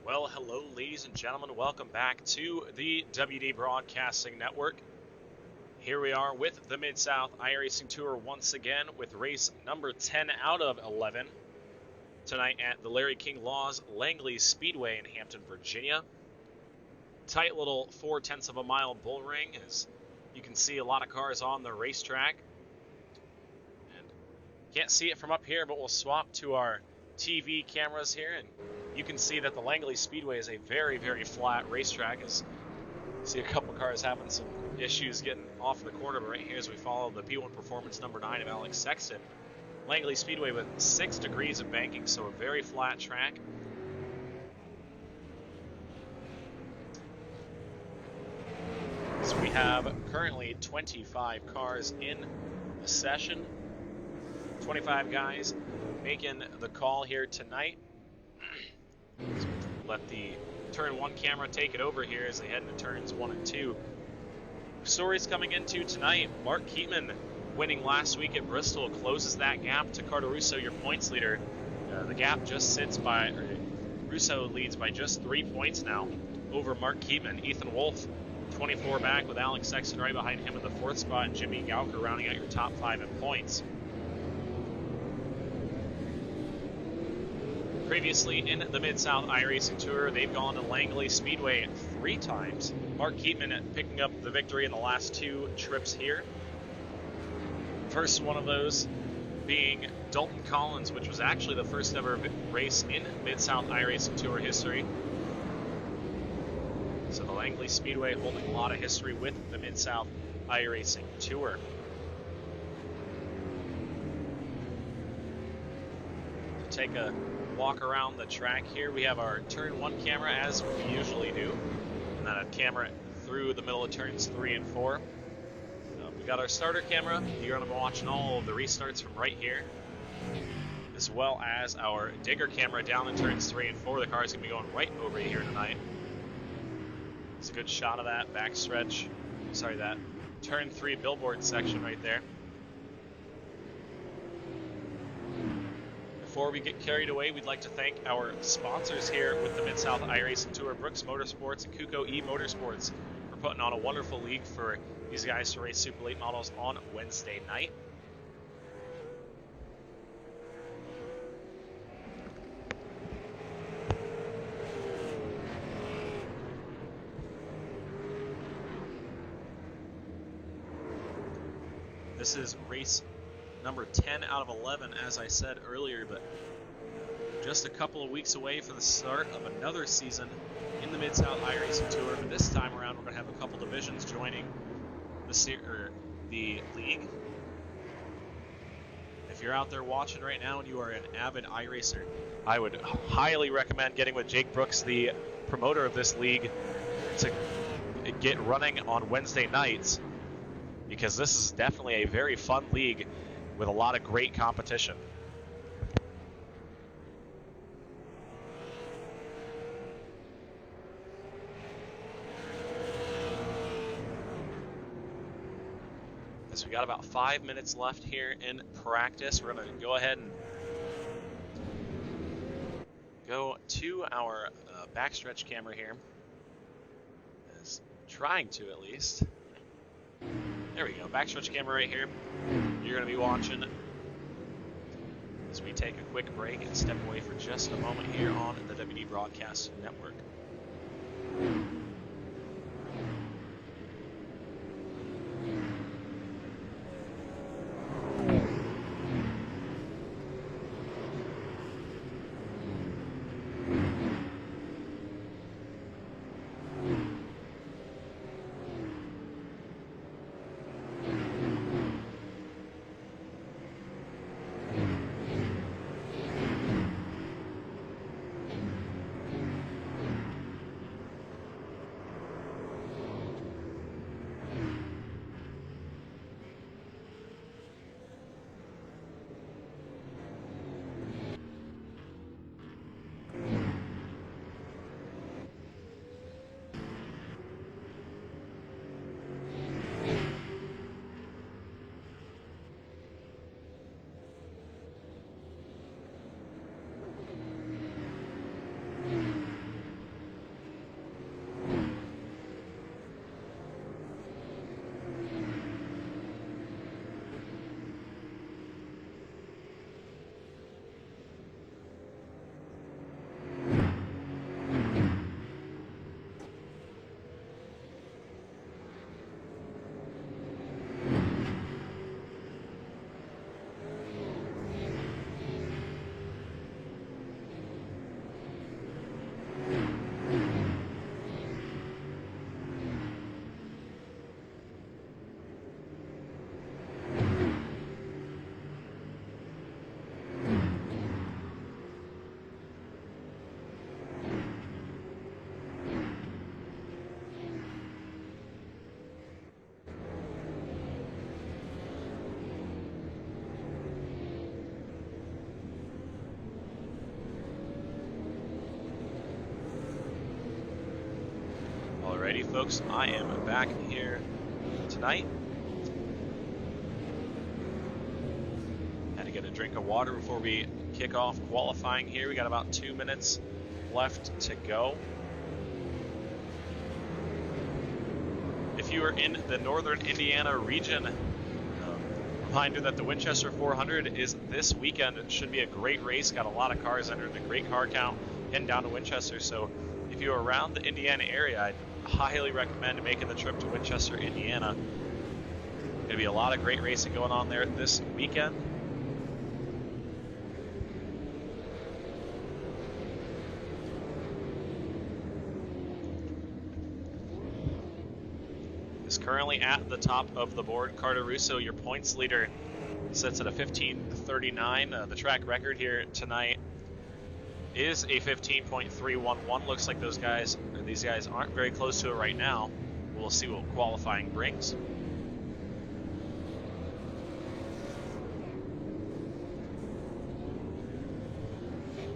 Well, hello, ladies and gentlemen. Welcome back to the WD Broadcasting Network. Here we are with the Mid-South iRacing Tour once again with race number 10 out of 11 tonight at the Larry King Laws Langley Speedway in Hampton, Virginia. Tight little 0.4 of a mile bull ring, as you can see a lot of cars on the racetrack. And can't see it from up here, but we'll swap to our TV cameras here, and you can see that the Langley Speedway is a very, very flat racetrack. As you see a couple cars having some issues getting off the corner, but right here as we follow the P1 Performance number 9 of Alex Sexton. Langley Speedway with 6 degrees of banking, so a very flat track. So we have currently 25 cars in the session. 25 guys making the call here tonight. Let the turn 1 camera take it over here as they head into turns 1 and 2. Stories coming into tonight: Mark Keatman winning last week at Bristol closes that gap to Carter Russo, your points leader. The gap just sits by, Russo leads by just 3 points now over Mark Keatman. Ethan Wolf, 24 back with Alex Sexton right behind him in the 4th spot, and Jimmy Gauker rounding out your top 5 in points. Previously in the Mid-South iRacing Tour, they've gone to Langley Speedway 3 times. Mark Keatman picking up the victory in the last 2 trips here. First one of those being Dalton Collins, which was actually the first ever race in Mid-South iRacing Tour history. So the Langley Speedway holding a lot of history with the Mid-South iRacing Tour. To take a walk around the track here, we have our turn 1 camera as we usually do, and then a camera through the middle of turns 3 and 4. We got our starter camera. You're going to be watching all of the restarts from right here, as well as our digger camera down in turns 3 and 4. The car's going to be going right over here tonight. It's a good shot of that backstretch, that turn 3 billboard section right there. Before we get carried away, we'd like to thank our sponsors here with the Mid-South iRacing Tour, Brooks Motorsports and Kuko E-Motorsports, for putting on a wonderful league for these guys to race Super Late models on Wednesday night. This is race number 10 out of 11, as I said earlier, but just a couple of weeks away for the start of another season in the Mid-South iRacing Tour. But this time around, we're going to have a couple divisions joining the league. If you're out there watching right now and you are an avid iRacer, I would highly recommend getting with Jake Brooks, the promoter of this league, to get running on Wednesday nights, because this is definitely a very fun league with a lot of great competition. So we got about 5 minutes left here in practice. We're going to go ahead and go to our backstretch camera here. Trying to, at least. There we go, backstretch camera right here. You're going to be watching as we take a quick break and step away for just a moment here on the WD Broadcast Network. folks, I am back here tonight. Had to get a drink of water before we kick off qualifying here. We got about 2 minutes left to go. If you are in the northern Indiana region, reminder that the Winchester 400 is this weekend. It should be a great race. Got a lot of cars entering the great car count heading down to Winchester. So if you're around the Indiana area, I'd highly recommend making the trip to Winchester, Indiana. Going to be a lot of great racing going on there this weekend. Is currently at the top of the board. Carter Russo, your points leader, sits at a 15:39. The track record here tonight is a 15.311. Looks like these guys aren't very close to it right now. We'll see what qualifying brings.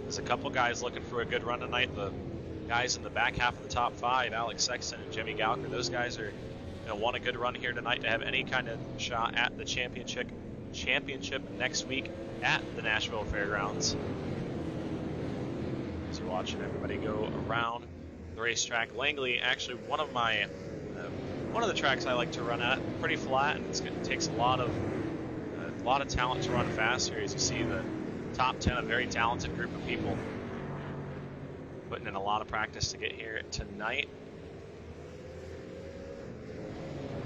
There's a couple guys looking for a good run tonight. The guys in the back half of the top five, Alex Sexton and Jimmy Gowker, those guys are going to want a good run here tonight to have any kind of shot at the championship next week at the Nashville Fairgrounds. So you're watching everybody go around the racetrack. Langley, actually one of the tracks I like to run at. Pretty flat, and it takes a lot of talent to run fast here. As you see, the top 10, a very talented group of people putting in a lot of practice to get here tonight.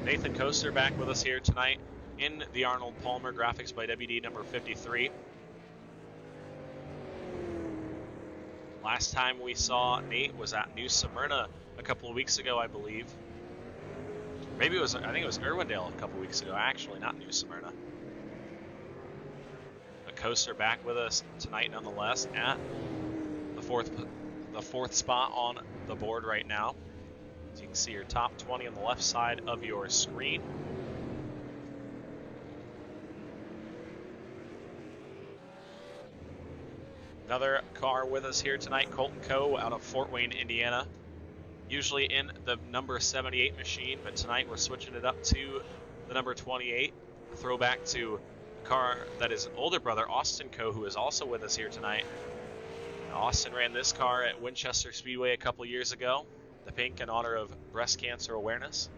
Nathan Coaster back with us here tonight in the Arnold Palmer Graphics by WD number 53. Last time we saw Nate was at New Smyrna a couple of weeks ago, I believe. I think it was Irwindale a couple of weeks ago, actually, not New Smyrna. But Coaster back with us tonight nonetheless at the fourth spot on the board right now. So you can see your top 20 on the left side of your screen. Another car with us here tonight, Colton Coe out of Fort Wayne, Indiana. Usually in the number 78 machine, but tonight we're switching it up to the number 28. A throwback to a car that his older brother, Austin Coe, who is also with us here tonight. Now, Austin ran this car at Winchester Speedway a couple years ago. The pink in honor of breast cancer awareness.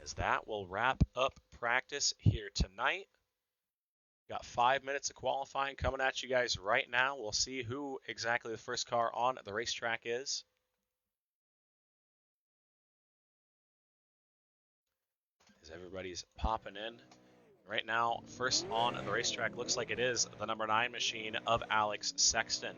As that will wrap up practice here tonight. Got 5 minutes of qualifying coming at you guys right now. We'll see who exactly the first car on the racetrack is. As everybody's popping in. Right now, first on the racetrack looks like it is the number 9 machine of Alex Sexton.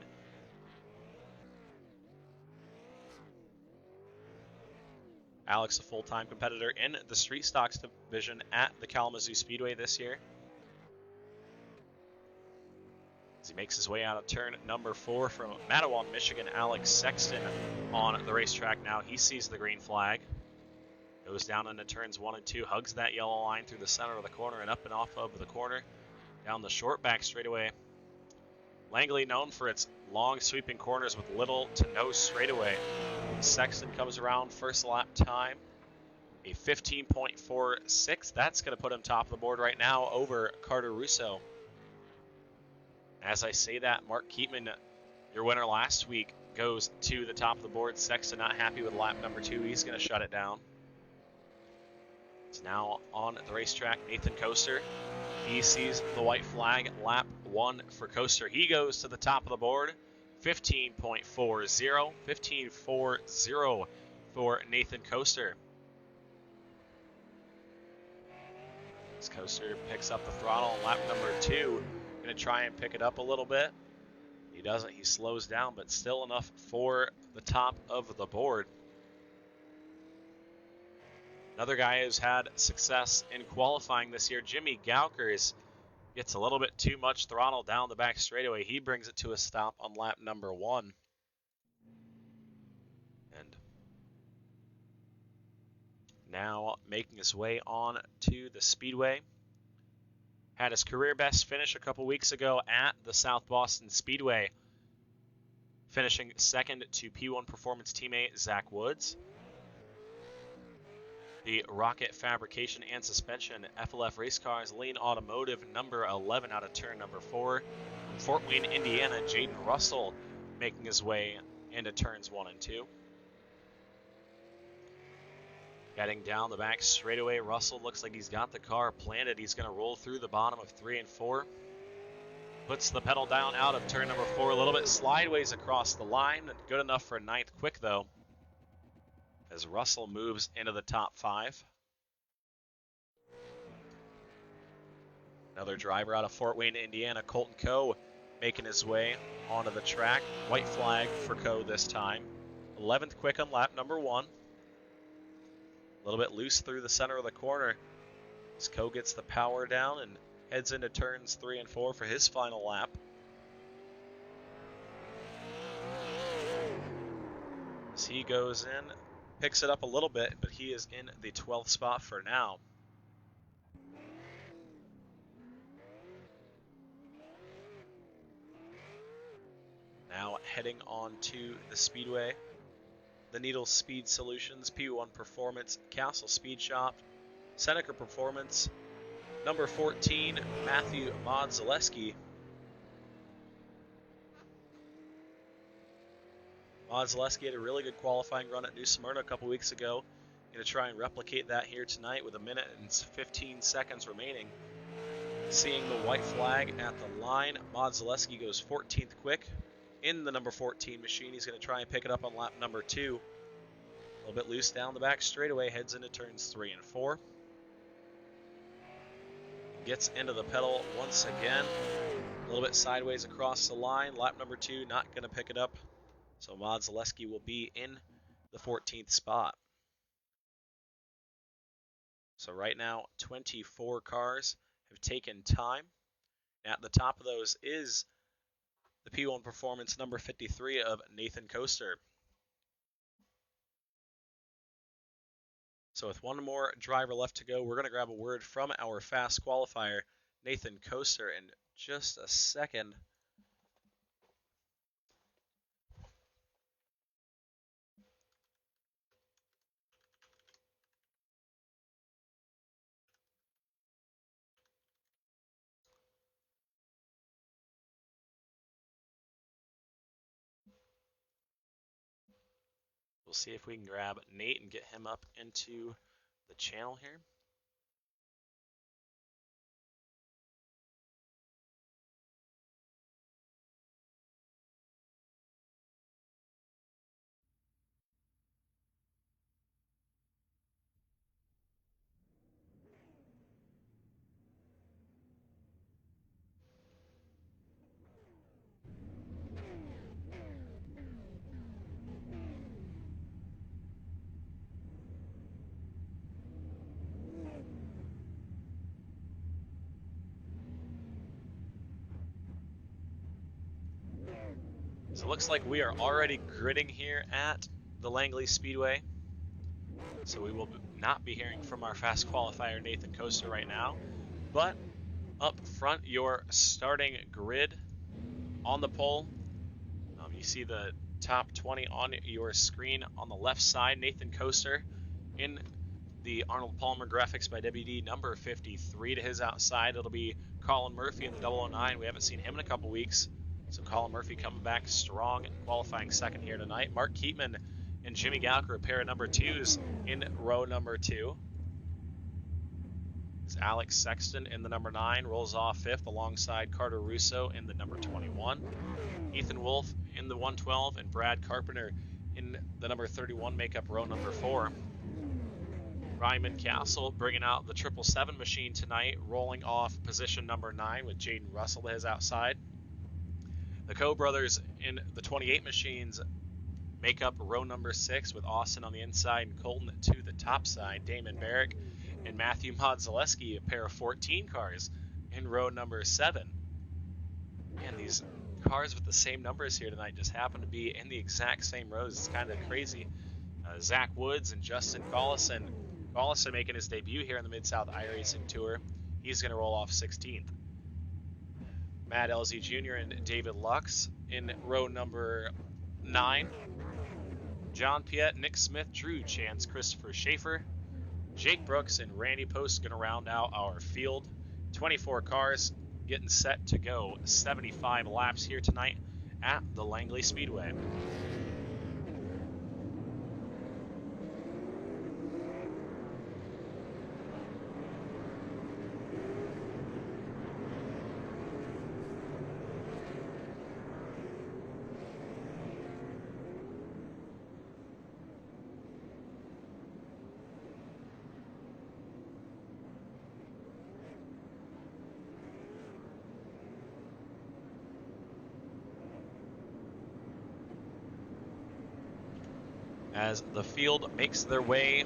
Alex, a full-time competitor in the Street Stocks division at the Kalamazoo Speedway this year. As he makes his way out of turn number 4 from Matawan, Michigan, Alex Sexton on the racetrack now. He sees the green flag. Goes down into turns 1 and 2, hugs that yellow line through the center of the corner and up and off of the corner. Down the short back straightaway. Langley known for its long sweeping corners with little to no straightaway. Sexton comes around first lap time, a 15.46. That's going to put him top of the board right now over Carter Russo. As I say that, Mark Keatman, your winner last week, goes to the top of the board. Sexton not happy with lap number 2. He's going to shut it down. It's now on the racetrack, Nathan Coaster. He sees the white flag, lap 1 for Coaster. He goes to the top of the board. 15.40, 15.40 for Nathan Coaster. As Coaster picks up the throttle on lap number 2, going to try and pick it up a little bit. He doesn't, he slows down, but still enough for the top of the board. Another guy who's had success in qualifying this year, Jimmy Gowker, is Gets a little bit too much throttle down the back straightaway. He brings it to a stop on lap number 1. And now making his way on to the speedway. Had his career best finish a couple weeks ago at the South Boston Speedway, finishing second to P1 Performance teammate Zach Woods. The Rocket Fabrication and Suspension FLF Race Cars Lean Automotive number 11 out of turn number 4. From Fort Wayne, Indiana, Jaden Russell making his way into turns 1 and 2. Heading down the back straightaway, Russell looks like he's got the car planted. He's going to roll through the bottom of 3 and 4. Puts the pedal down out of turn number 4, a little bit slideways across the line. Good enough for 9th quick, though, as Russell moves into the top 5. Another driver out of Fort Wayne, Indiana, Colton Coe, making his way onto the track. White flag for Coe this time. 11th quick on lap number 1. A little bit loose through the center of the corner as Coe gets the power down and heads into turns 3 and 4 for his final lap. As he goes in, picks it up a little bit, but he is in the 12th spot for now. Now heading on to the speedway. The Needle Speed Solutions, P1 Performance, Castle Speed Shop, Seneca Performance, number 14, Matthew Modzaleski. Modzaleski had a really good qualifying run at New Smyrna a couple weeks ago. Going to try and replicate that here tonight with 1 minute and 15 seconds remaining. Seeing the white flag at the line, Modzaleski goes 14th quick in the number 14 machine. He's going to try and pick it up on lap number 2. A little bit loose down the back straightaway, heads into turns 3 and 4. Gets into the pedal once again. A little bit sideways across the line. Lap number 2, not going to pick it up. So Modzaleski will be in the 14th spot. So right now, 24 cars have taken time. At the top of those is the P1 Performance number 53 of Nathan Coaster. So with one more driver left to go, we're going to grab a word from our fast qualifier, Nathan Coaster, in just a second. We'll see if we can grab Nate and get him up into the channel here. So it looks like we are already gridding here at the Langley Speedway. So we will not be hearing from our fast qualifier Nathan Coaster right now. But up front, your starting grid on the pole. You see the top 20 on your screen on the left side. Nathan Coaster in the Arnold Palmer Graphics by WD number 53. To his outside, it'll be Colin Murphy in the 009. We haven't seen him in a couple weeks. So Colin Murphy coming back strong, qualifying second here tonight. Mark Keatman and Jimmy Gowker, a pair of number 2s in row number 2. As Alex Sexton in the number 9 rolls off 5th alongside Carter Russo in the number 21. Ethan Wolf in the 112 and Brad Carpenter in the number 31 make up row number 4. Ryman Castle bringing out the 777 machine tonight, rolling off position number 9 with Jaden Russell to his outside. The Coe brothers in the 28 machines make up row number 6 with Austin on the inside and Colton to the top side. Damon Barrick and Matthew Modzaleski, a pair of 14 cars in row number 7. Man, these cars with the same numbers here tonight just happen to be in the exact same rows. It's kind of crazy. Zach Woods and Justin Collison. Collison making his debut here in the Mid-South iRacing Tour. He's going to roll off 16th. Matt Elsie Jr. and David Lux in row number 9. John Piet, Nick Smith, Drew Chance, Christopher Schaefer, Jake Brooks, and Randy Post going to round out our field. 24 cars getting set to go 75 laps here tonight at the Langley Speedway. As the field makes their way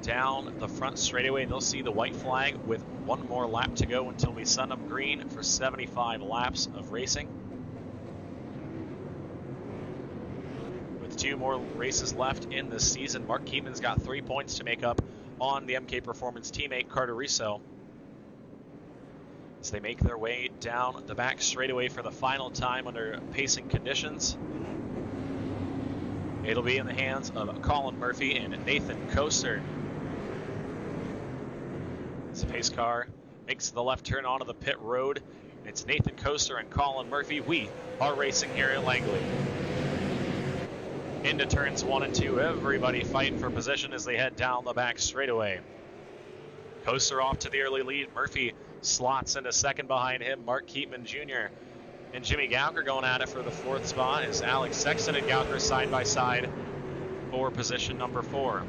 down the front straightaway, they'll see the white flag with one more lap to go until we send them green for 75 laps of racing. With 2 more races left in the season, Mark Keeman's got 3 points to make up on the MK Performance teammate Carter Russo. As they make their way down the back straightaway for the final time under pacing conditions. It'll be in the hands of Colin Murphy and Nathan Coaster. As the pace car makes the left turn onto the pit road, it's Nathan Coaster and Colin Murphy. We are racing here at Langley. Into turns 1 and 2, everybody fighting for position as they head down the back straightaway. Coaster off to the early lead. Murphy slots into second behind him. Mark Keatman Jr. and Jimmy Gauker going at it for the 4th spot as Alex Sexton and Gauker side by side for position number 4.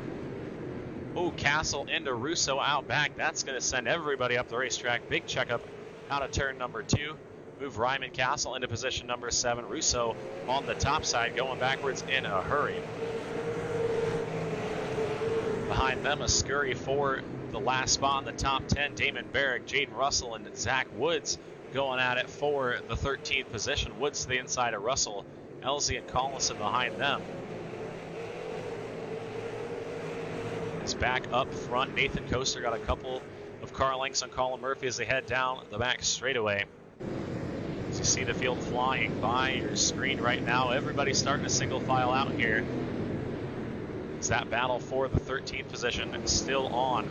Oh, Castle into Russo out back. That's going to send everybody up the racetrack. Big checkup out of turn number 2. Move Ryman Castle into position number 7. Russo on the top side going backwards in a hurry. Behind them, a scurry for the last spot in the top 10. Damon Barrick, Jaden Russell, and Zach Woods going at it for the 13th position. Woods to the inside of Russell. Elsie and Collison behind them. It's back up front. Nathan Coaster got a couple of car lengths on Colin Murphy as they head down the back straightaway. As you see the field flying by your screen right now, everybody's starting to single file out here. It's that battle for the 13th position still on.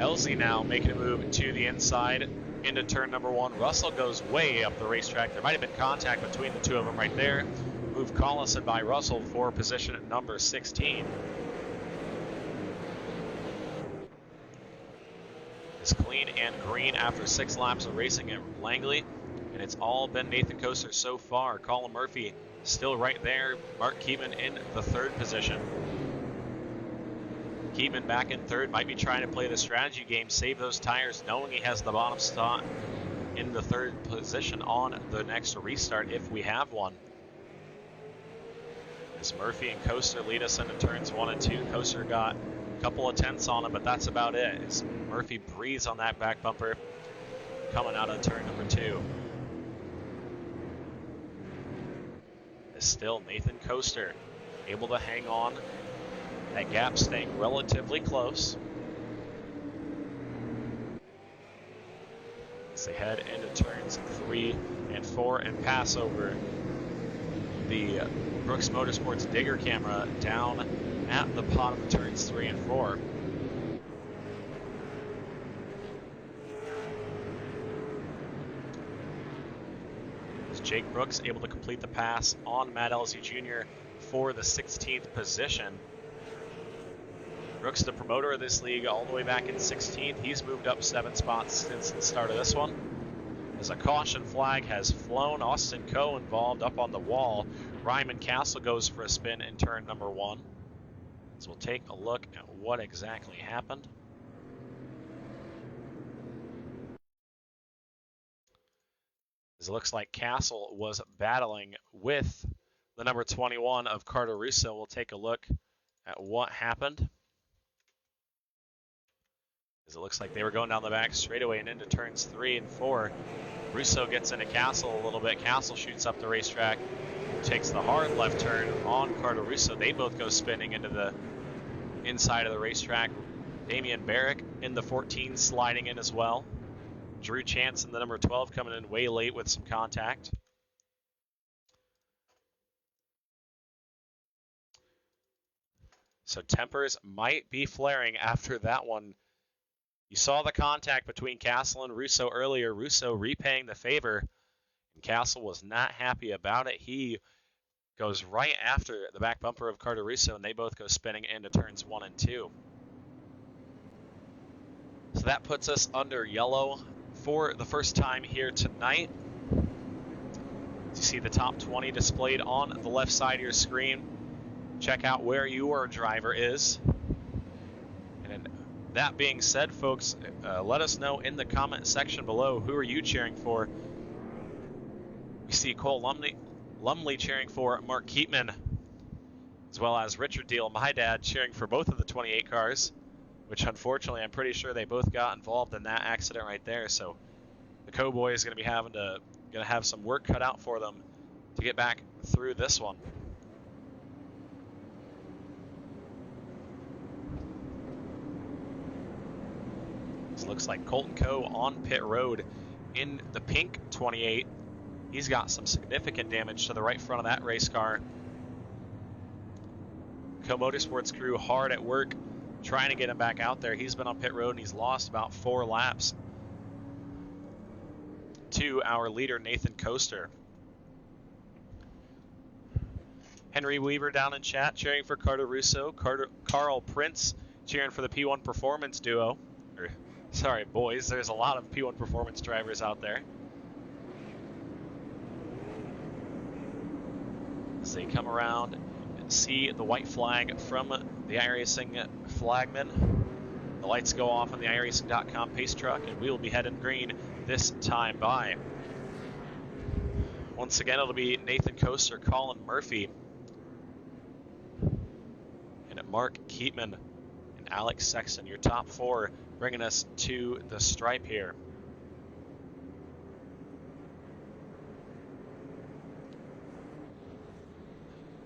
Elsie now making a move to the inside into turn number 1. Russell goes way up the racetrack. There might have been contact between the two of them right there. Move Collison by Russell for position at number 16. It's clean and green after 6 laps of racing at Langley, and it's all been Nathan Coaster so far. Colin Murphy still right there. Mark Keeman in the 3rd position. Keeman back in 3rd, might be trying to play the strategy game, save those tires, knowing he has the bottom spot in the 3rd position on the next restart if we have one. As Murphy and Coaster lead us into turns 1 and 2. Coaster got a couple of tenths on him, but that's about it. As Murphy breathes on that back bumper coming out of turn number 2. Is still Nathan Coaster able to hang on. That gap staying relatively close. As they head into turns 3 and 4 and pass over the Brooks Motorsports digger camera down at the bottom of turns 3 and 4. As Jake Brooks able to complete the pass on Matt Elsie Jr. for the 16th position. Brooks, the promoter of this league, all the way back in 16th. He's moved up 7 spots since the start of this one. As a caution flag has flown, Austin Coe involved up on the wall. Ryman Castle goes for a spin in turn number 1. So we'll take a look at what exactly happened. As it looks like Castle was battling with the number 21 of Carter Russo. We'll take a look at what happened. As it looks like they were going down the back straightaway and into turns 3 and 4. Russo gets into Castle a little bit. Castle shoots up the racetrack, takes the hard left turn on Carter Russo. They both go spinning into the inside of the racetrack. Damian Barrick in the 14 sliding in as well. Drew Chance in the number 12 coming in way late with some contact. So tempers might be flaring after that one. You saw the contact between Castle and Russo earlier. Russo repaying the favor, and Castle was not happy about it. He goes right after the back bumper of Carter Russo, and they both go spinning into turns 1 and 2. So that puts us under yellow for the first time here tonight. You see the top 20 displayed on the left side of your screen. Check out where your driver is. And that being said, folks, let us know in the comment section below, who are you cheering for? We see Cole Lumley cheering for Mark Keatman, as well as Richard Deal, my dad, cheering for both of the 28 cars, which unfortunately I'm pretty sure they both got involved in that accident right there. So the Co-Boy is going to be gonna have some work cut out for them to get back through this one. This looks like Colton Coe on pit road in the pink 28. He's got some significant damage to the right front of that race car. Co Motorsports crew hard at work trying to get him back out there. He's been on pit road and he's lost about 4 laps to our leader, Nathan Coaster. Henry Weaver down in chat cheering for Carter Russo. Carl Prince cheering for the P1 Performance duo. Sorry, boys, there's a lot of P1 Performance drivers out there. As they come around and see the white flag from the iRacing flagman. The lights go off on the iRacing.com pace truck, and we will be heading green this time by. Once again, it'll be Nathan Coaster, Colin Murphy, and Mark Keatman and Alex Sexton, your top 4, bringing us to the stripe here.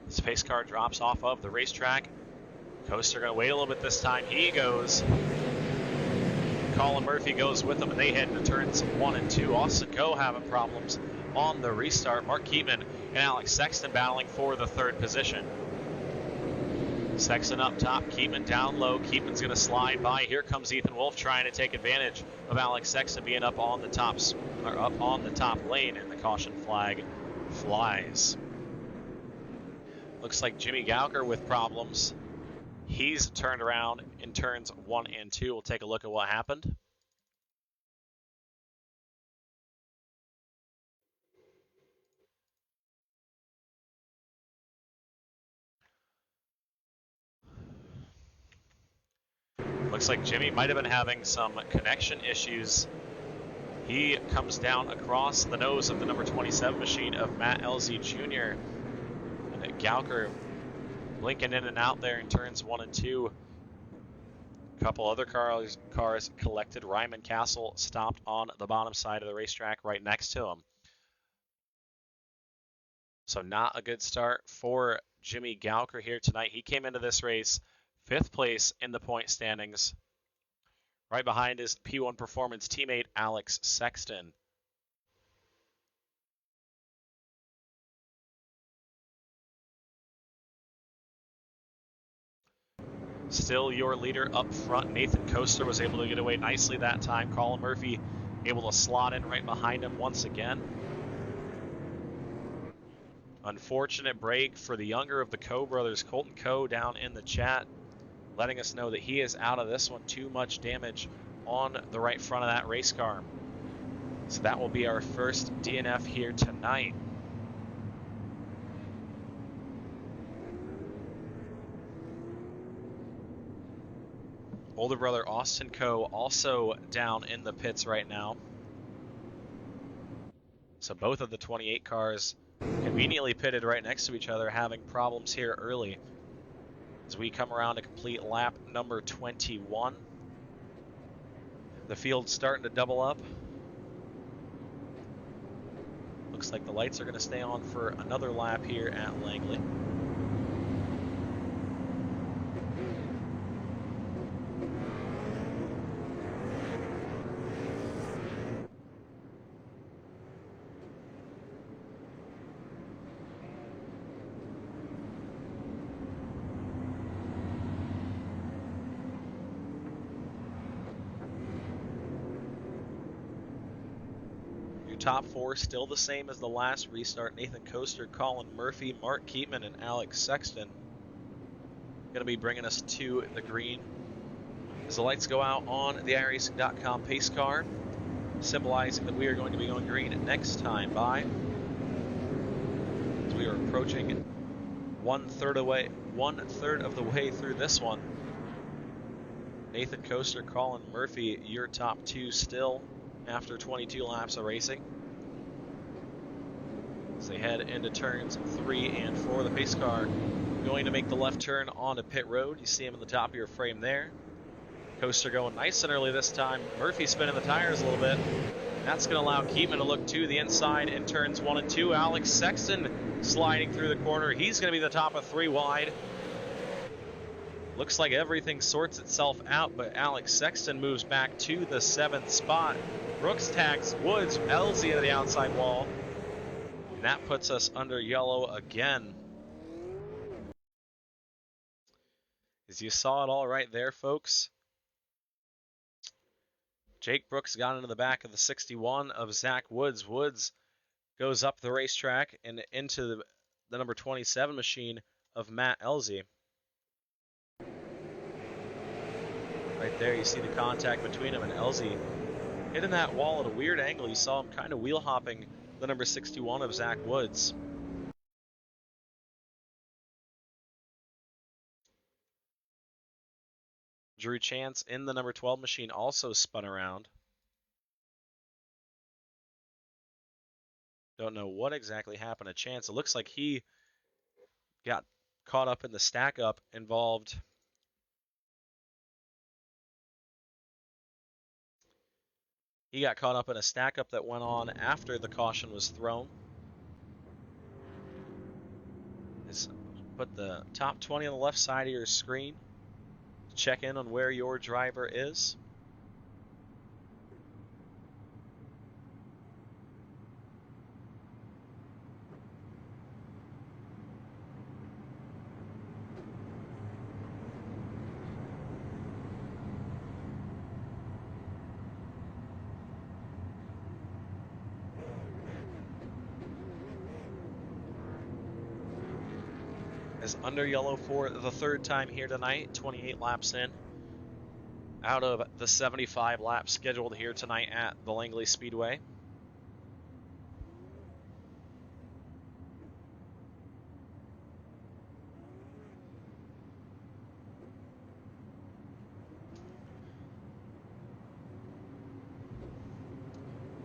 This pace car drops off of the racetrack. Coaster going to wait a little bit this time. He goes. Colin Murphy goes with him, and they head into turns 1 and 2. Austin Coe having problems on the restart. Mark Keatman and Alex Sexton battling for the 3rd position. Sexton up top, Keatman down low. Keatman's going to slide by. Here comes Ethan Wolf trying to take advantage of Alex Sexton being up on the top lane, and the caution flag flies. Looks like Jimmy Gauker with problems. He's turned around in turns 1 and 2. We'll take a look at what happened. Looks like Jimmy might have been having some connection issues. He comes down across the nose of the number 27 machine of Matt Elzy Jr. And Gauker blinking in and out there in turns 1 and 2. A couple other cars collected. Ryman Castle stopped on the bottom side of the racetrack right next to him. So not a good start for Jimmy Gauker here tonight. He came into this race 5th place in the point standings, right behind his P1 Performance teammate Alex Sexton. Still your leader up front. Nathan Coaster was able to get away nicely that time. Colin Murphy able to slot in right behind him once again. Unfortunate break for the younger of the Coe brothers, Colton Coe, down in the chat, letting us know that he is out of this one. Too much damage on the right front of that race car. So that will be our first DNF here tonight. Older brother Austin Coe also down in the pits right now. So both of the 28 cars conveniently pitted right next to each other, having problems here early. As we come around to complete lap number 21. The field's starting to double up. Looks like the lights are going to stay on for another lap here at Langley. Top four still the same as the last restart. Nathan Coaster, Colin Murphy, Mark Keatman, and Alex Sexton going to be bringing us to the green as the lights go out on the iRacing.com pace car, symbolizing that we are going to be going green next time by. As we are approaching one third of the way through this one. Nathan Coaster, Colin Murphy, your top two still after 22 laps of racing. As they head into turns 3 and 4, the pace car going to make the left turn onto pit road. You see him in the top of your frame there. Coaster going nice and early this time. Murphy spinning the tires a little bit. That's going to allow Keatman to look to the inside in turns 1 and 2. Alex Sexton sliding through the corner. He's going to be the top of 3 wide. Looks like everything sorts itself out, but Alex Sexton moves back to the 7th spot. Brooks tags Woods, Elsie into the outside wall. And that puts us under yellow again. As you saw it all right there, folks. Jake Brooks got into the back of the 61 of Zach Woods. Woods goes up the racetrack and into the number 27 machine of Matt Elsie. Right there, you see the contact between him and Elsie hitting that wall at a weird angle. You saw him kind of wheel hopping the number 61 of Zach Woods. Drew Chance in the number 12 machine also spun around. Don't know what exactly happened to Chance. It looks like he got caught up in the stack up involved. He got caught up in a stack up that went on after the caution was thrown. Just put the top 20 on the left side of your screen. Check in on where your driver is. Is under yellow for the 3rd time here tonight, 28 laps in. Out of the 75 laps scheduled here tonight at the Langley Speedway.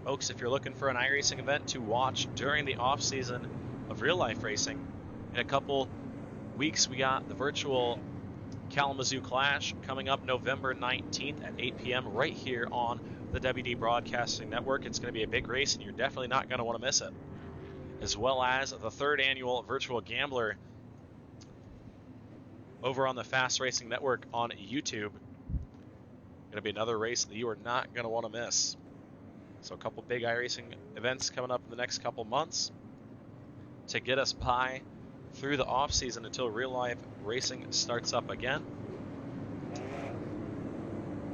Folks, if you're looking for an iRacing event to watch during the off-season of real-life racing, in a couple weeks we got the virtual Kalamazoo Clash coming up November 19th at 8 p.m. right here on the WD Broadcasting Network. It's going to be a big race, and you're definitely not going to want to miss it. As well as the 3rd annual Virtual Gambler over on the Fast Racing Network on YouTube. Going to be another race that you are not going to want to miss. So a couple big iRacing events coming up in the next couple months to get us by through the off-season until real-life racing starts up again.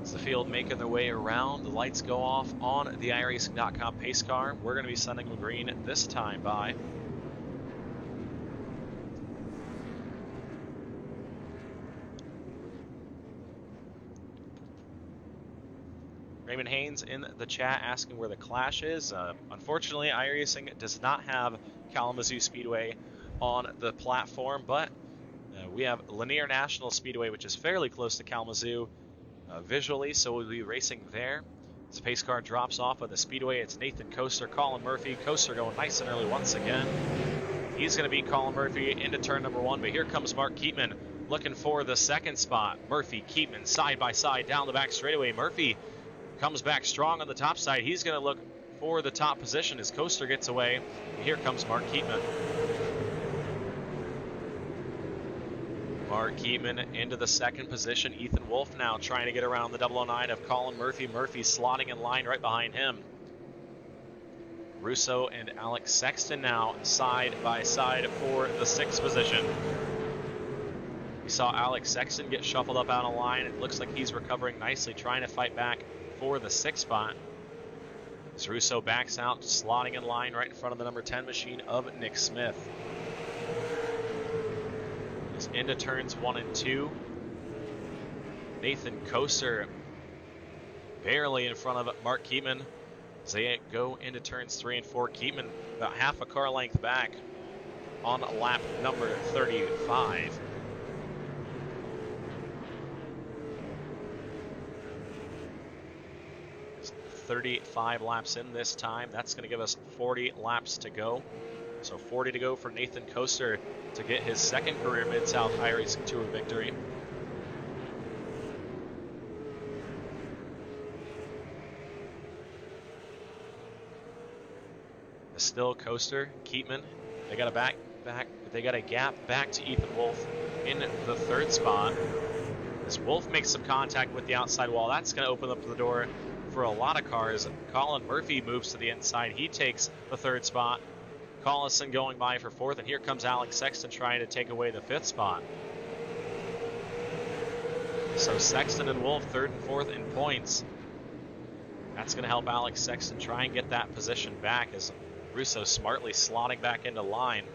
As the field making their way around, the lights go off on the iRacing.com pace car. We're going to be sending them green this time by. Raymond Haynes in the chat asking where the Clash is. Unfortunately, iRacing does not have Kalamazoo Speedway on the platform, but we have Lanier National Speedway, which is fairly close to Kalamazoo visually, so we'll be racing there. As the pace car drops off of the speedway, it's Nathan Coaster, Colin Murphy. Coaster going nice and early once again. He's going to beat Colin Murphy into turn number 1, but here comes Mark Keatman looking for the 2nd spot. Murphy, Keatman, side by side down the back straightaway. Murphy comes back strong on the top side. He's going to look for the top position as Coaster gets away. And here comes Mark Keatman. Mark Keatman into the second position. Ethan Wolf now trying to get around the 009 of Colin Murphy. Murphy slotting in line right behind him. Russo and Alex Sexton now side by side for the 6th position. We saw Alex Sexton get shuffled up out of line. It looks like he's recovering nicely, trying to fight back for the 6th spot. As Russo backs out, slotting in line right in front of the number 10 machine of Nick Smith. He's into turns 1 and 2. Nathan Coaster barely in front of Mark Keatman. As they go into turns 3 and 4, Keatman about half a car length back on lap number 35. It's 35 laps in this time. That's going to give us 40 laps to go. So 40 to go for Nathan Coaster to get his 2nd career Mid-South iRacing Tour victory. Still Coaster, Keatman. They got a gap back to Ethan Wolf in the 3rd spot. As Wolf makes some contact with the outside wall, that's going to open up the door for a lot of cars. Colin Murphy moves to the inside. He takes the 3rd spot. Collison going by for 4th, and here comes Alex Sexton trying to take away the 5th spot. So Sexton and Wolf 3rd and 4th in points. That's going to help Alex Sexton try and get that position back as Russo smartly slotting back into line.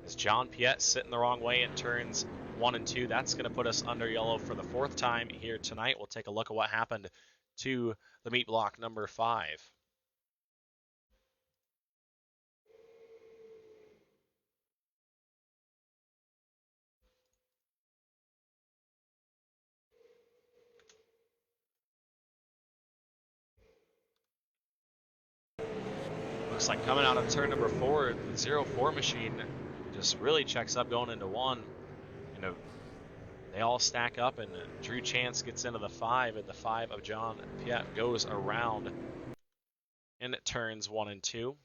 As John Piette sitting the wrong way in turns 1 and 2, that's going to put us under yellow for the 4th time here tonight. We'll take a look at what happened to the meat block number 5. Looks like coming out of turn number 4, the 04 machine just really checks up going into 1. You know, they all stack up, and Drew Chance gets into the 5, and the 5 of John Piette goes around in turns 1 and 2.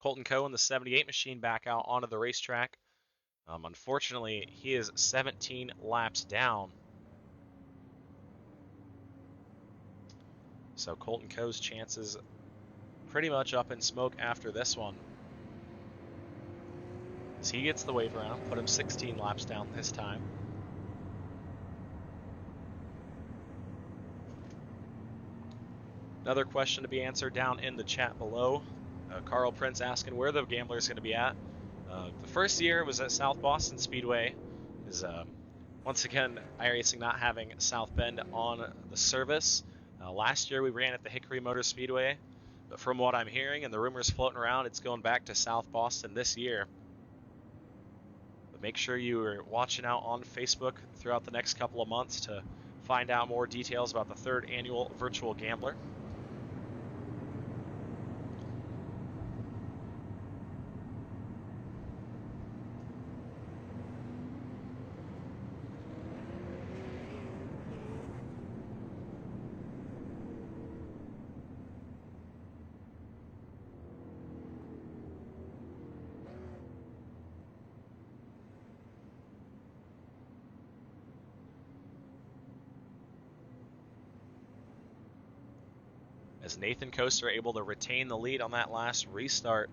Colton Coe and the 78 machine back out onto the racetrack. Unfortunately, he is 17 laps down. So Colton Coe's chances pretty much up in smoke after this one. As he gets the wave around, put him 16 laps down this time. Another question to be answered down in the chat below. Carl Prince asking where the Gambler is going to be at. The first year was at South Boston Speedway. Once again, iRacing not having South Bend on the service. Last year we ran at the Hickory Motor Speedway, but from what I'm hearing and the rumors floating around, it's going back to South Boston this year. But make sure you are watching out on Facebook throughout the next couple of months to find out more details about the 3rd annual Virtual Gambler. As Nathan Coaster able to retain the lead on that last restart.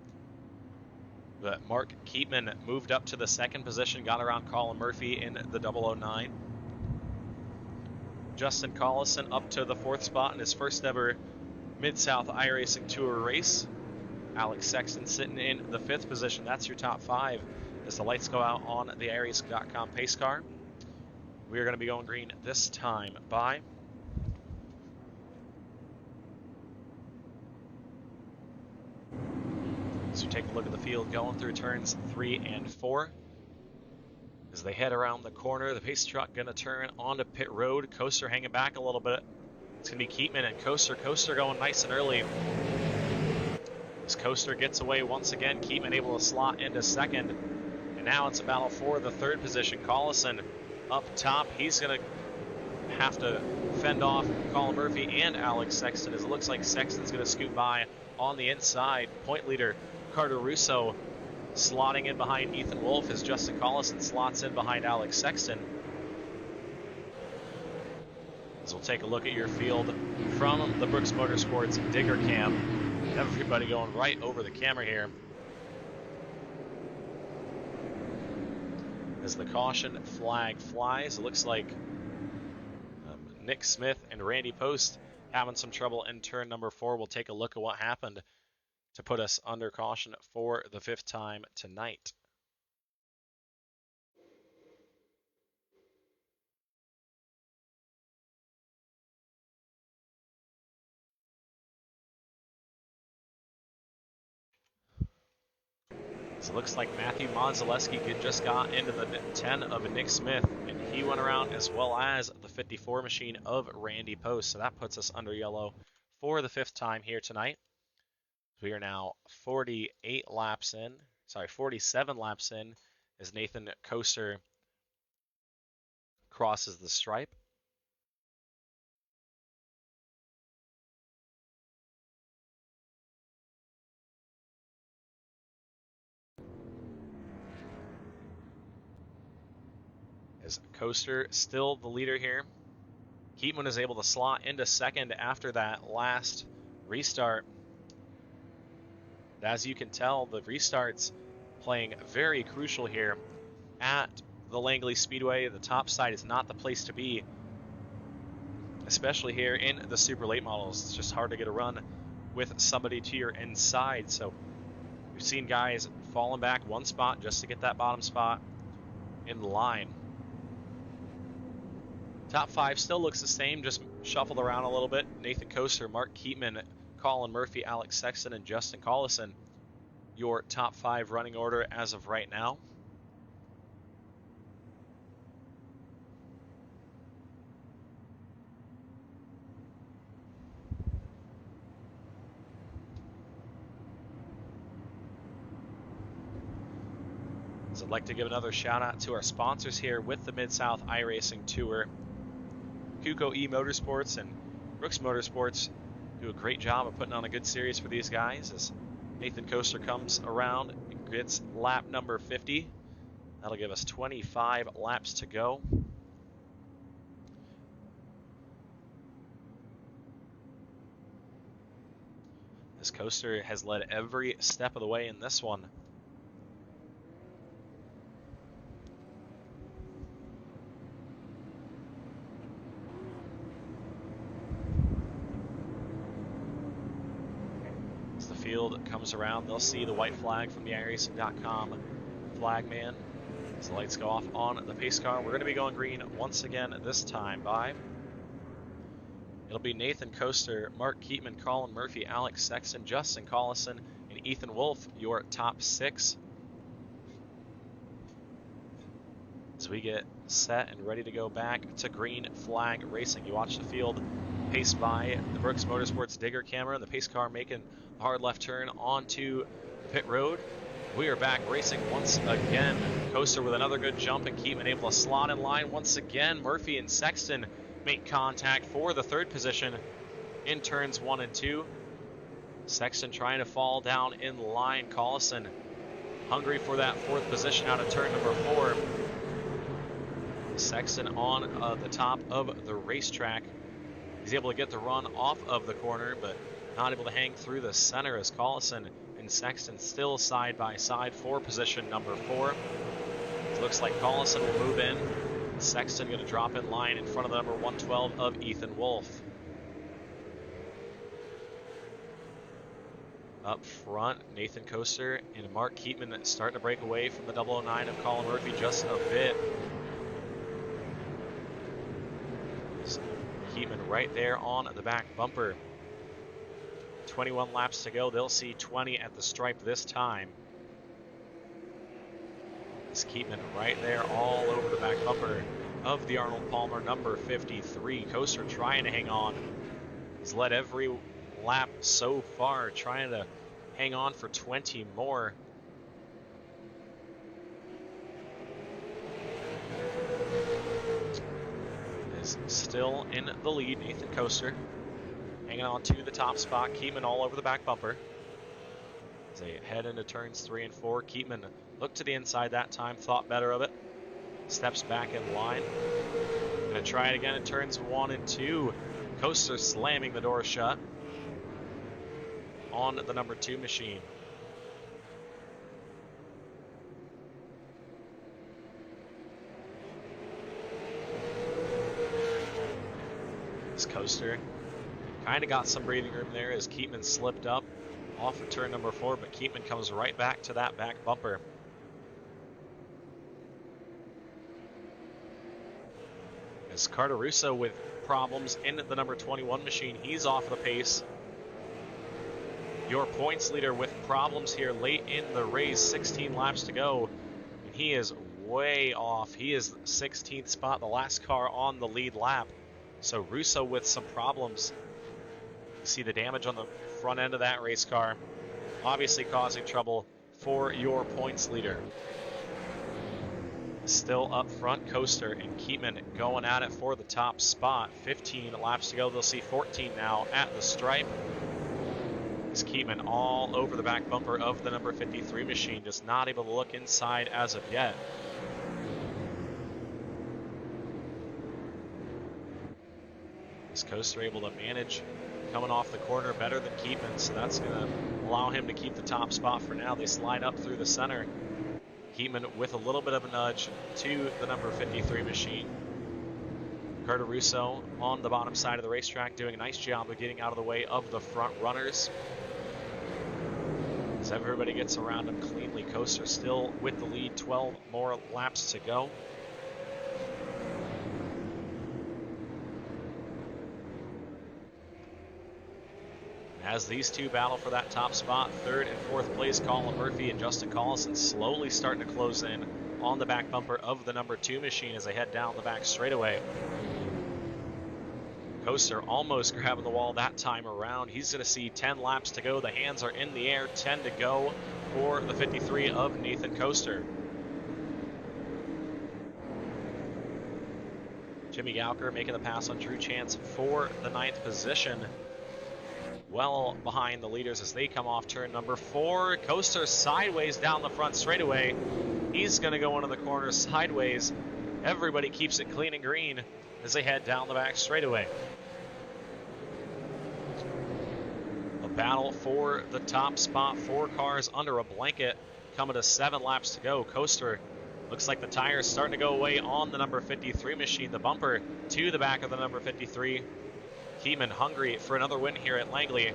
But Mark Keatman moved up to the 2nd position, got around Colin Murphy in the 009. Justin Collison up to the 4th spot in his first ever Mid-South iRacing Tour race. Alex Sexton sitting in the 5th position. That's your top 5 as the lights go out on the iRacing.com pace car. We are going to be going green this time by So take a look at the field going through turns 3 and 4. As they head around the corner, the pace truck going to turn onto pit road. Coaster hanging back a little bit. It's going to be Keatman and Coaster. Coaster going nice and early. As Coaster gets away once again, Keatman able to slot into 2nd. now it's a battle for the third position. Collison up top. He's going to have to fend off Colin Murphy and Alex Sexton, as it looks like Sexton's going to scoot by on the inside. Point leader Carter Russo slotting in behind Ethan Wolf as Justin Collison slots in behind Alex Sexton. As we'll take a look at your field from the Brooks Motorsports Digger Cam. Everybody going right over the camera here. As the caution flag flies, it looks like Nick Smith and Randy Post having some trouble in turn number 4. We'll take a look at what happened to put us under caution for the 5th time tonight. So it looks like Matthew Monzaleski just got into the 10 of Nick Smith, and he went around as well as the 54 machine of Randy Post. So that puts us under yellow for the 5th time here tonight. We are now 47 laps in as Nathan Coaster crosses the stripe. As Coaster still the leader here. Keatman is able to slot into second after that last restart. As you can tell, the restart's playing very crucial here at the Langley Speedway. The top side is not the place to be, especially here in the super late models. It's just hard to get a run with somebody to your inside. So we've seen guys falling back one spot just to get that bottom spot in the line. Top 5 still looks the same, just shuffled around a little bit. Nathan Coaster, Mark Keatman, Colin Murphy, Alex Sexton, and Justin Collison. Your top 5 running order as of right now. So I'd like to give another shout out to our sponsors here with the Mid-South iRacing Tour. Kuko E Motorsports and Brooks Motorsports do a great job of putting on a good series for these guys. As Nathan Coaster comes around and gets lap number 50. That'll give us 25 laps to go. This Coaster has led every step of the way in this one. Field comes around, they'll see the white flag from the iRacing.com flag man. As the lights go off on the pace car, we're going to be going green once again this time by. It'll be Nathan Coaster, Mark Keatman, Colin Murphy, Alex Sexton, Justin Collison, and Ethan Wolf, your top 6. As we get set and ready to go back to green flag racing. You watch the field paced by the Brooks Motorsports Digger camera, and the pace car making a hard left turn onto the pit road. We are back racing once again. Coaster with another good jump, and Keatman able to slot in line once again. Murphy and Sexton make contact for the 3rd position in turns 1 and 2. Sexton trying to fall down in line. Collison hungry for that 4th position out of turn number 4. Sexton on the top of the racetrack. He's able to get the run off of the corner, but not able to hang through the center as Collison and Sexton still side by side for position number 4. It looks like Collison will move in. Sexton going to drop in line in front of the number 112 of Ethan Wolf. Up front, Nathan Coaster and Mark Keatman starting to break away from the 009 of Colin Murphy just a bit. Keatman right there on the back bumper. 21 laps to go. They'll see 20 at the stripe this time. This Keatman right there all over the back bumper of the Arnold Palmer number 53. Coaster trying to hang on. He's led every lap so far, trying to hang on for 20 more. still in the lead. Nathan Coaster hanging on to the top spot. Keatman all over the back bumper. As they head into turns 3 and 4, Keatman looked to the inside that time, thought better of it. Steps back in line. Gonna try it again in turns 1 and 2. Coaster slamming the door shut on the number 2 machine. This Coaster kind of got some breathing room there as Keatman slipped up off of turn number 4, but Keatman comes right back to that back bumper. As Carter with problems in the number 21 machine, he's off the pace. Your points leader with problems here late in the race, 16 laps to go, and he is way off. He is 16th spot, the last car on the lead lap. So Russo with some problems. You see the damage on the front end of that race car, obviously causing trouble for your points leader. Still up front, Coaster and Keatman going at it for the top spot. 15 laps to go. They'll see 14 now at the stripe. It's Keatman all over the back bumper of the number 53 machine, just not able to look inside as of yet. Is Coaster able to manage coming off the corner better than Keatman, so that's going to allow him to keep the top spot for now. They slide up through the center. Keatman with a little bit of a nudge to the number 53 machine. Carter Russo on the bottom side of the racetrack doing a nice job of getting out of the way of the front runners. As everybody gets around him cleanly, Coaster still with the lead, 12 more laps to go. As these two battle for that top spot, 3rd and 4th place, Colin Murphy and Justin Collison slowly starting to close in on the back bumper of the number 2 machine as they head down the back straightaway. Coaster almost grabbing the wall that time around. He's going to see 10 laps to go. The hands are in the air, 10 to go for the 53 of Nathan Coaster. Jimmy Gowker making the pass on Drew Chance for the 9th position. Well behind the leaders as they come off turn number 4. Coaster sideways down the front straightaway. He's going to go into the corner sideways. Everybody keeps it clean and green as they head down the back straightaway. A battle for the top spot. 4 cars under a blanket coming to 7 laps to go. Coaster looks like the tires starting to go away on the number 53 machine. The bumper to the back of the number 53. Keatman hungry for another win here at Langley,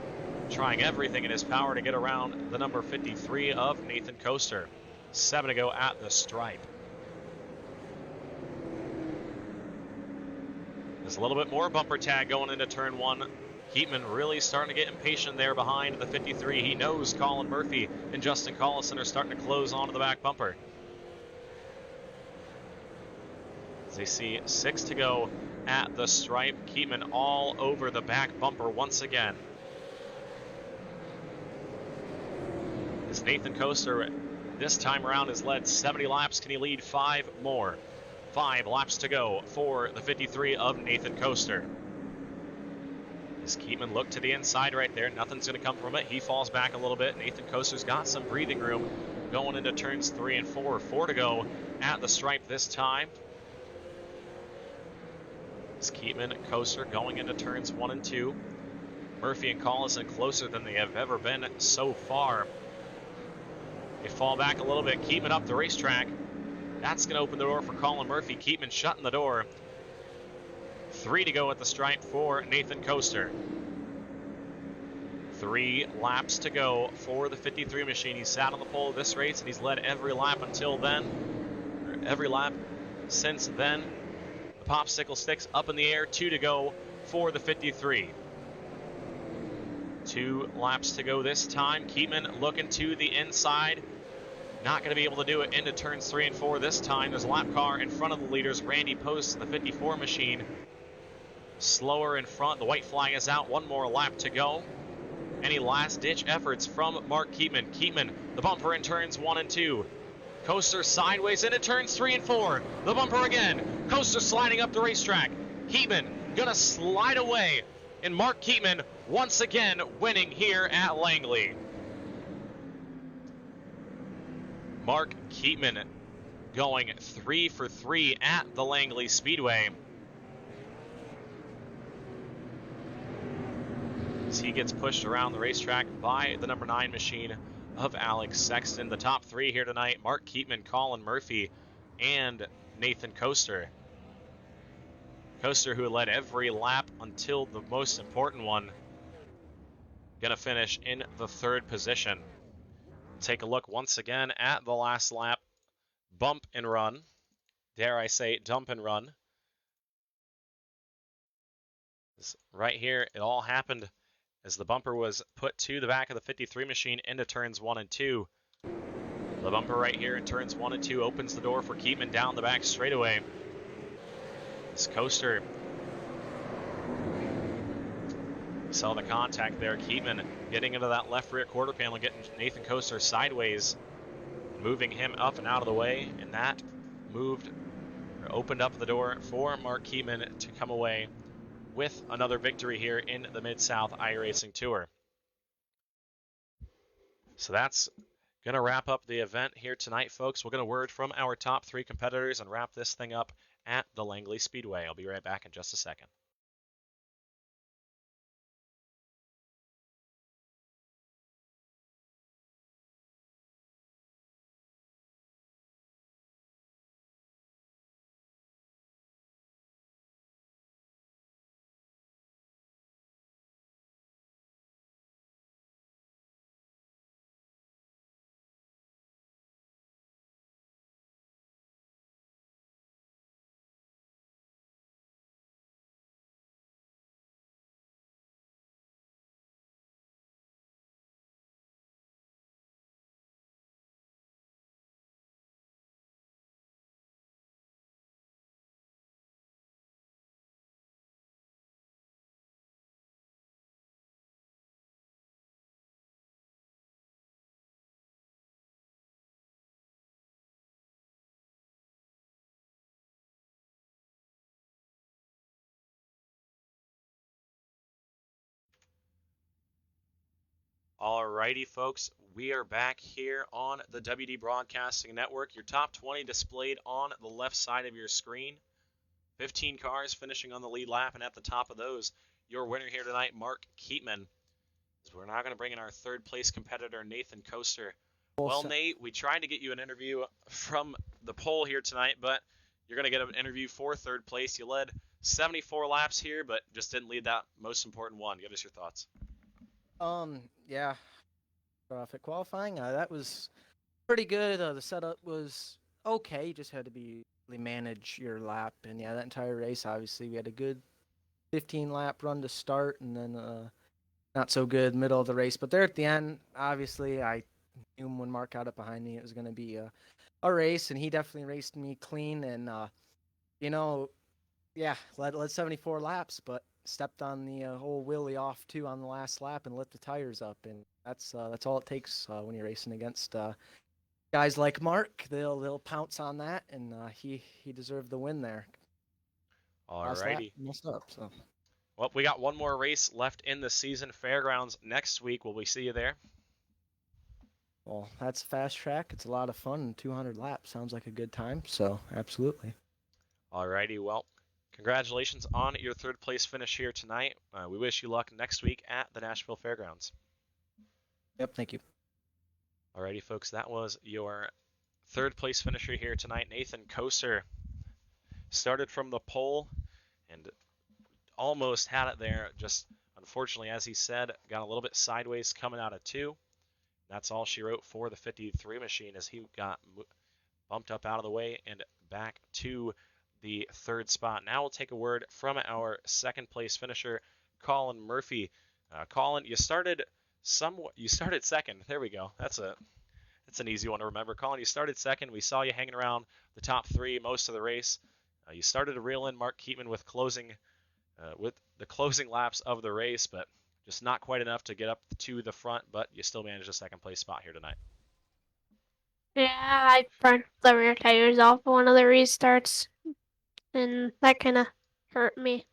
trying everything in his power to get around the number 53 of Nathan Coaster. 7 to go at the stripe. There's a little bit more bumper tag going into turn 1. Keatman really starting to get impatient there behind the 53. He knows Colin Murphy and Justin Collison are starting to close onto the back bumper. As they see 6 to go at the stripe. Keatman all over the back bumper once again. As Nathan Coaster this time around has led 70 laps. Can he lead 5 more? 5 laps to go for the 53 of Nathan Coaster. As Keatman looked to the inside right there, nothing's going to come from it. He falls back a little bit. Nathan Coaster's got some breathing room going into turns 3 and 4. 4 to go at the stripe this time. As Keatman and Coaster going into turns 1 and 2. Murphy and Collison closer than they have ever been so far. They fall back a little bit. Keatman up the racetrack. That's going to open the door for Colin Murphy. Keatman shutting the door. 3 to go at the stripe for Nathan Coaster. 3 laps to go for the 53 machine. He sat on the pole of this race and he's led every lap until then, or every lap since then. The popsicle sticks up in the air. 2 to go for the 53. 2 laps to go this time. Keatman looking to the inside. Not going to be able to do it into turns 3 and 4 this time. There's a lap car in front of the leaders. Randy Post, the 54 machine, slower in front. The white flag is out. 1 more lap to go. Any last-ditch efforts from Mark Keatman. Keatman, the bumper in turns 1 and 2. Coaster sideways into turns 3 and 4. The bumper again. Coaster sliding up the racetrack. Keatman gonna slide away, and Mark Keatman once again winning here at Langley. Mark Keatman going 3 for 3 at the Langley Speedway. As he gets pushed around the racetrack by the number 9 machine of Alex Sexton. The top 3 here tonight: Mark Keatman, Colin Murphy, and Nathan Coaster. Coaster, who led every lap until the most important one, gonna finish in the 3rd position. Take a look once again at the last lap. Bump and run. Dare I say, dump and run. Right here, it all happened as the bumper was put to the back of the 53 machine into turns 1 and 2. The bumper right here in turns 1 and 2 opens the door for Keatman down the back straightaway. This Coaster saw the contact there. Keatman getting into that left rear quarter panel, getting Nathan Coaster sideways, moving him up and out of the way, and that opened up the door for Mark Keatman to come away with another victory here in the Mid-South iRacing Tour. So that's going to wrap up the event here tonight, folks. We'll get a word from our top 3 competitors and wrap this thing up at the Langley Speedway. I'll be right back in just a second. Alrighty, folks, we are back here on the WD Broadcasting Network. Your top 20 displayed on the left side of your screen. 15 cars finishing on the lead lap, and at the top of those, your winner here tonight, Mark Keatman. So we're now going to bring in our 3rd place competitor, Nathan Coaster. Well, Nate, we tried to get you an interview from the pole here tonight, but you're going to get an interview for 3rd place. You led 74 laps here, but just didn't lead that most important one. Give us your thoughts. Yeah, traffic qualifying. That was pretty good. The setup was okay. You just had to really manage your lap, and yeah, that entire race. Obviously, we had a good 15 lap run to start, and then not so good middle of the race. But there at the end, obviously, I knew when Mark got up behind me, it was going to be a race, and he definitely raced me clean. And you know, yeah, led 74 laps, but stepped on the whole wheelie off too on the last lap and lit the tires up, and that's all it takes when you're racing against guys like Mark. They'll pounce on that, and he deserved the win there. Last lap Alrighty. messed up. So. Well, we got one more race left in the season. Fairgrounds next week. Will we see you there? Well, that's fast track. It's a lot of fun. 200 laps sounds like a good time. So absolutely. Alrighty. Well, congratulations on your 3rd place finish here tonight. We wish you luck next week at the Nashville Fairgrounds. Yep. Thank you. Alrighty, folks. That was your 3rd place finisher here tonight, Nathan Coaster. Started from the pole and almost had it there. Just unfortunately, as he said, got a little bit sideways coming out of 2. That's all she wrote for the 53 machine as he got bumped up out of the way and back to the 3rd spot. Now we'll take a word from our 2nd place finisher, Colin Murphy. Colin, you started 2nd. There we go. That's an easy one to remember. Colin, you started 2nd. We saw you hanging around the top 3 most of the race. You started to reel in Mark Keatman with the closing laps of the race, but just not quite enough to get up to the front, but you still managed a 2nd place spot here tonight. Yeah, I burnt the rear tires off one of the restarts, and that kind of hurt me.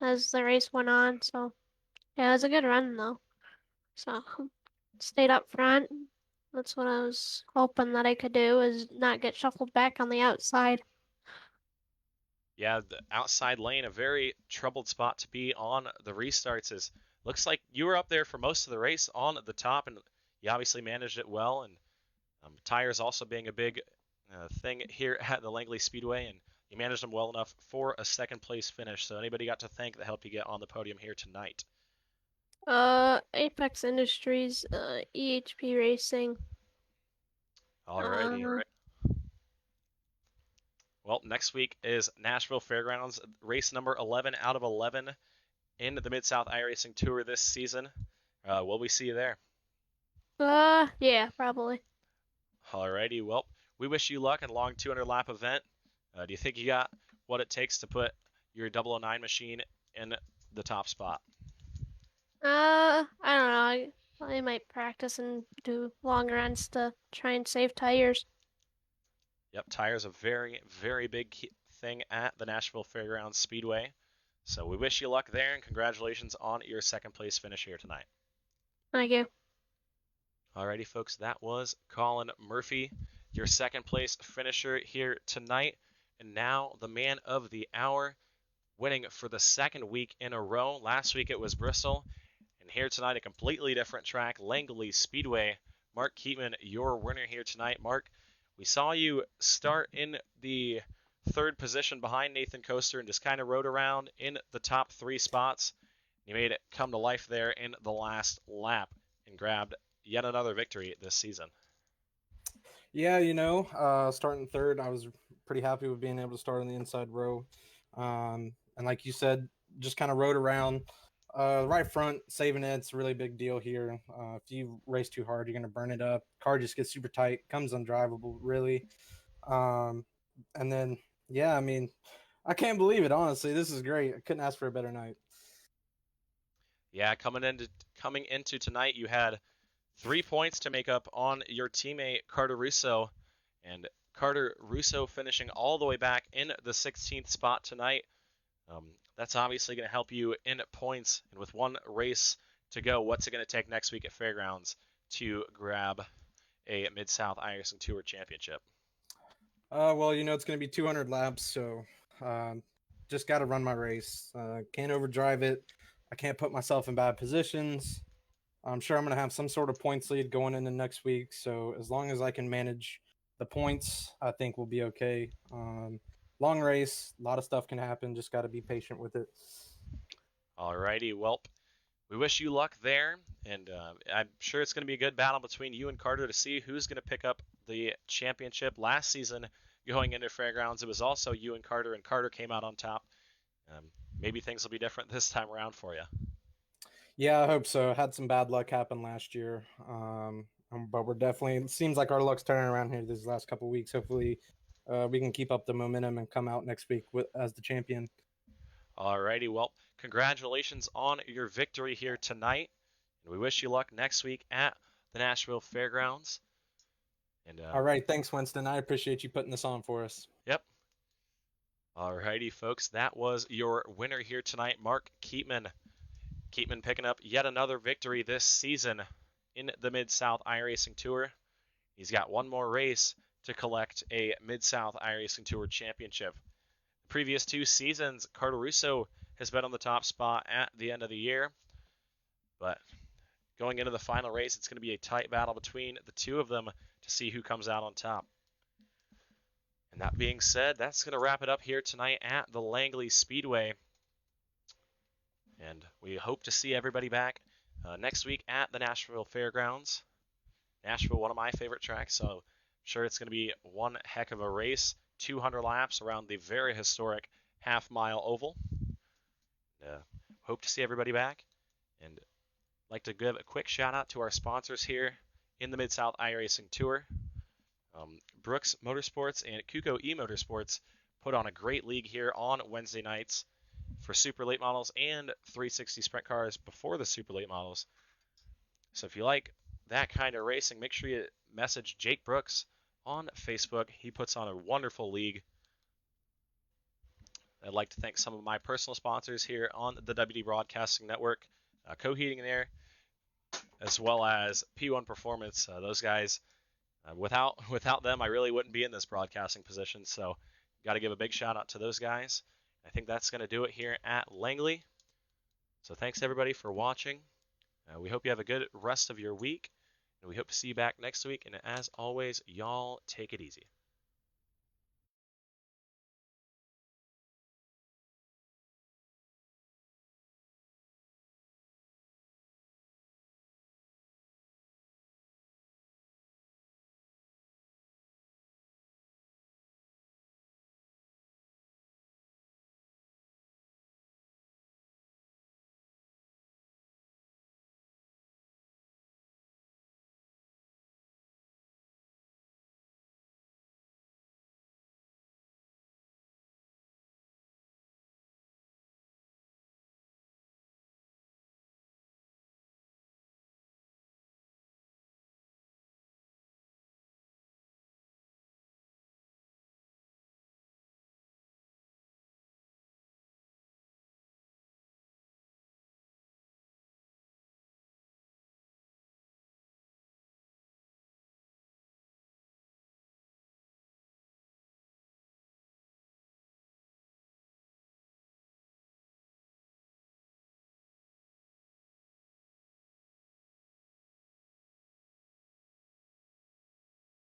as the race went on. So yeah, it was a good run though. So stayed up front. That's what I was hoping that I could do, is not get shuffled back on the outside. Yeah, the outside lane, a very troubled spot to be on the restarts. Is looks like you were up there for most of the race on the top, and you obviously managed it well. And tires also being a big thing here at the Langley Speedway, and you managed them well enough for a second place finish. So anybody got to thank that helped you get on the podium here tonight? Apex Industries, EHP Racing. Alrighty. Well, next week is Nashville Fairgrounds, race number 11 out of 11 in the Mid-South iRacing Tour this season. Will we see you there? Yeah, probably. Alrighty, well, we wish you luck in a long 200-lap event. Do you think you got what it takes to put your 009 machine in the top spot? I don't know. I might practice and do long runs to try and save tires. Yep, tires a very, very big thing at the Nashville Fairgrounds Speedway. So we wish you luck there, and congratulations on your second place finish here tonight. Thank you. Alrighty, folks, that was Colin Murphy, your second place finisher here tonight. And now the man of the hour, winning for the second week in a row. Last week it was Bristol, and here tonight a completely different track, Langley Speedway. Mark Keatman, your winner here tonight. Mark, we saw you start in the third position behind Nathan Coaster and just kind of rode around in the top three spots. You made it come to life there in the last lap and grabbed yet another victory this season. Yeah, starting third, I was pretty happy with being able to start on the inside row. And like you said, just kind of rode around. Right front, saving it's a really big deal here. If you race too hard, you're going to burn it up. Car just gets super tight, comes undrivable, really. And then, yeah, I mean, I can't believe it, honestly. This is great. I couldn't ask for a better night. Yeah, coming into tonight, you had 3 points to make up on your teammate Carter Russo, and Carter Russo finishing all the way back in the 16th spot tonight. That's obviously going to help you in points, and with one race to go, what's it going to take next week at Fairgrounds to grab a Mid-South iRacing Tour Championship? Well, it's going to be 200 laps, so just got to run my race. Can't overdrive it. I can't put myself in bad positions. I'm sure I'm going to have some sort of points lead going into next week. So as long as I can manage the points, I think we'll be okay. Long race, a lot of stuff can happen. Just got to be patient with it. Alrighty, well, we wish you luck there, and I'm sure it's going to be a good battle between you and Carter to see who's going to pick up the championship. Last season, going into Fairgrounds, it was also you and Carter came out on top. Maybe things will be different this time around for you. Yeah, I hope so. Had some bad luck happen last year, but we're definitely. It seems like our luck's turning around here these last couple of weeks. Hopefully, we can keep up the momentum and come out next week as the champion. Alrighty, well, congratulations on your victory here tonight, and we wish you luck next week at the Nashville Fairgrounds. And all right, thanks, Winston. I appreciate you putting this on for us. Yep. Alrighty, folks, that was your winner here tonight, Mark Keatman. Keatman picking up yet another victory this season in the Mid-South iRacing Tour. He's got one more race to collect a Mid-South iRacing Tour championship. The previous 2 seasons, Carter Russo has been on the top spot at the end of the year. But going into the final race, it's going to be a tight battle between the two of them to see who comes out on top. And that being said, that's going to wrap it up here tonight at the Langley Speedway. And we hope to see everybody back next week at the Nashville Fairgrounds. Nashville, one of my favorite tracks, so I'm sure it's going to be one heck of a race. 200 laps around the very historic half-mile oval. Hope to see everybody back. And like to give a quick shout-out to our sponsors here in the Mid-South iRacing Tour. Brooks Motorsports and Kuko E-Motorsports put on a great league here on Wednesday nights for super late models and 360 sprint cars before the super late models. So if you like that kind of racing, make sure you message Jake Brooks on Facebook. He puts on a wonderful league. I'd like to thank some of my personal sponsors here on the WD Broadcasting Network, Co-Heating and Air, as well as P1 Performance. Those guys, without them, I really wouldn't be in this broadcasting position. So, got to give a big shout out to those guys. I think that's going to do it here at Langley. So, thanks everybody for watching. We hope you have a good rest of your week, and we hope to see you back next week. And as always, y'all take it easy.